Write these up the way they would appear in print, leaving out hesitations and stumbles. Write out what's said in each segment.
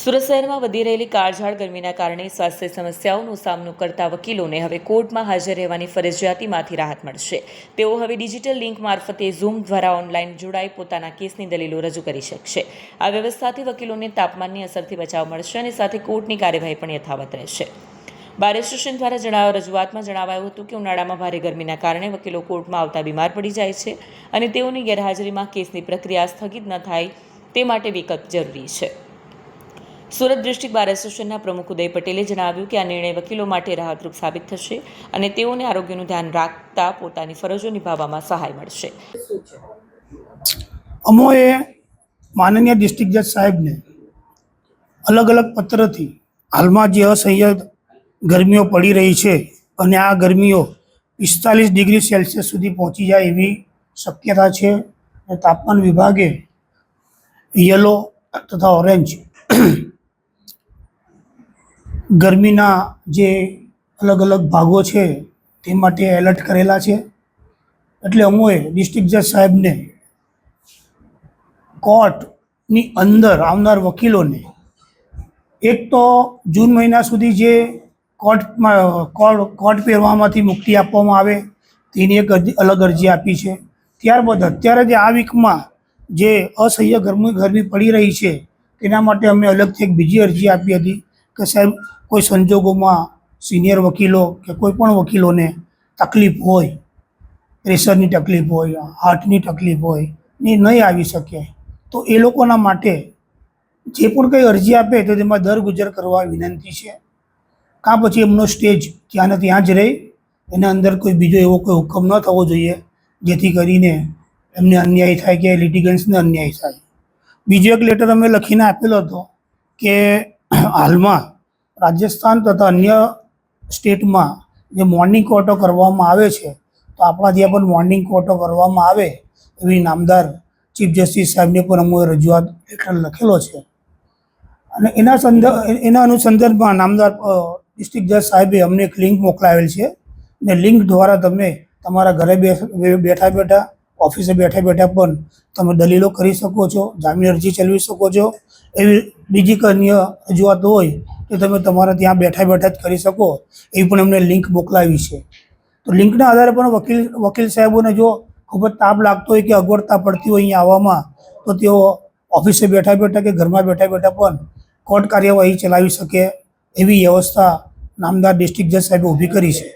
સુરત શહેરમાં વધી રહેલી કાળઝાળ ગરમીના કારણે સ્વાસ્થ્ય સમસ્યાઓનો સામનો કરતા વકીલોને હવે કોર્ટમાં હાજર રહેવાની ફરજિયાતીમાંથી રાહત મળશે। તેઓ હવે ડિજિટલ લિંક મારફતે ઝૂમ દ્વારા ઓનલાઈન જોડાઈ પોતાના કેસની દલીલો રજૂ કરી શકશે। આ વ્યવસ્થાથી વકીલોને તાપમાનની અસરથી બચાવ મળશે અને સાથે કોર્ટની કાર્યવાહી પણ યથાવત રહેશે। બાર એસોસિએશન દ્વારા રજૂઆતમાં જણાવાયું હતું કે ઉનાળામાં ભારે ગરમીના કારણે વકીલો કોર્ટમાં આવતા બીમાર પડી જાય છે અને તેઓની ગેરહાજરીમાં કેસની પ્રક્રિયા સ્થગિત ન થાય તે માટે વિકલ્પ જરૂરી છે। સુરત ડિસ્ટ્રિક્ટ બાર એસોસિએશનના પ્રમુખ ઉદય પટેલે જણાવ્યું કે આ નિર્ણય વકીલો માટે રાહતરૂપ સાબિત થશે અને તેઓને આરોગ્યનું ધ્યાન રાખતા પોતાની ફરજો નિભાવવામાં સહાય મળશે। અમોએ માનનીય ડિસ્ટ્રિક્ટ જજ સાહેબને અલગ અલગ પત્રથી હાલમાં જે અસહ્ય ગરમીઓ પડી રહી છે અને આ ગરમીઓ 45 ડિગ્રી સેલ્સિયસ સુધી પહોંચી જાય એવી શક્યતા છે અને તાપમાન વિભાગે યલો તથા ઓરેન્જ ગરમીના જે અલગ અલગ ભાગો છે તે માટે એલર્ટ કરેલા છે। એટલે અમોએ ડિસ્ટ્રિક્ટ જજ સાહેબને કોર્ટની અંદર આવનાર વકીલોને એક તો જૂન મહિના સુધી જે કોર્ટ પહેરવામાંથી મુક્તિ આપવામાં આવે તેની એક અલગ અરજી આપી છે। ત્યારબાદ અત્યારે જે આ વીકમાં જે અસહ્ય ગરમી પડી રહી છે તેના માટે અમે અલગથી એક બીજી અરજી આપી હતી કે સાહેબ કોઈ સંજોગોમાં સિનિયર વકીલો કે કોઈ પણ વકીલોને તકલીફ હોય, પ્રેશરની તકલીફ હોય, હાર્ટની તકલીફ હોય ને નહીં આવી શકે તો એ લોકોના માટે જે પણ કંઈ અરજી આપે તો તેમાં દરગુજર કરવા વિનંતી છે। કાં પછી એમનો સ્ટેજ ત્યાં ને ત્યાં જ રહે, એના અંદર કોઈ બીજો એવો કોઈ હુકમ ન થવો જોઈએ જેથી કરીને એમને અન્યાય થાય કે લિટિગન્ટ્સને અન્યાય થાય। બીજો એક લેટર અમે લખીને આપેલો હતો કે હાલમાં રાજસ્થાન તથા અન્ય સ્ટેટમાં જે મોર્નિંગ કોર્ટો કરવામાં આવે છે તો આપણા ત્યાં પણ મોર્નિંગ કોર્ટો કરવામાં આવે એવી નામદાર ચીફ જસ્ટિસ સાહેબને પણ અમે રજૂઆત લેટર લખેલો છે અને એના અનુસંધાનમાં નામદાર ડિસ્ટ્રિક્ટ જજ સાહેબે અમને એક લિંક મોકલાવેલ છે ને લિંક દ્વારા તમે તમારા ઘરે બેઠા ઓફિસે બેઠા પણ તમે દલીલો કરી શકો છો, જામીન અરજી ચલાવી શકો છો। એવી બીજી અન્ય રજૂઆત હોય તો તમે તમારા ત્યાં બેઠા જ કરી શકો એવી પણ અમને લિંક મોકલાવી છે। તો લિંકના આધારે પણ વકીલ સાહેબોને જો ખૂબ જ તાપ લાગતો હોય કે અગવડતા પડતી હોય અહીંયા આવવામાં તો તેઓ ઓફિસે બેઠા કે ઘરમાં બેઠા પણ કોર્ટ કાર્યવાહી ચલાવી શકે એવી વ્યવસ્થા નામદાર ડિસ્ટ્રિક્ટ જજ સાહેબે ઊભી કરી છે।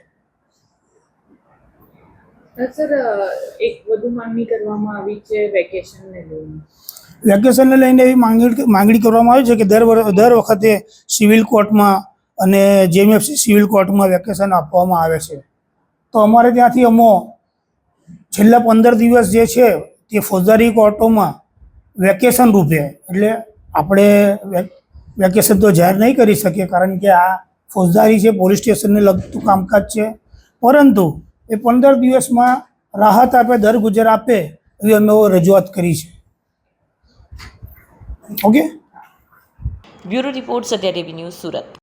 સર, એક વધુ માંગણી કરવામાં આવી છે વેકેશનને લઈને એવી માંગણી કરવામાં આવી છે કે દર વખતે સિવિલ કોર્ટમાં અને જેએમએફસી સિવિલ કોર્ટમાં વેકેશન આપવામાં આવે છે તો અમારે ત્યાંથી છેલ્લા 15 દિવસ જે છે તે ફોજદારી કોર્ટોમાં વેકેશન રૂપે, એટલે આપણે વેકેશન તો જાહેર નહીં કરી શકીએ કારણ કે આ ફોજદારી છે, પોલીસ સ્ટેશનને લગતું કામકાજ છે, પરંતુ એ 15 દિવસમાં રાહત આપે, દરગુજર આપે એવી અમે રજૂઆત કરી છે। Okay. Bureau report, Satya TV news, Surat.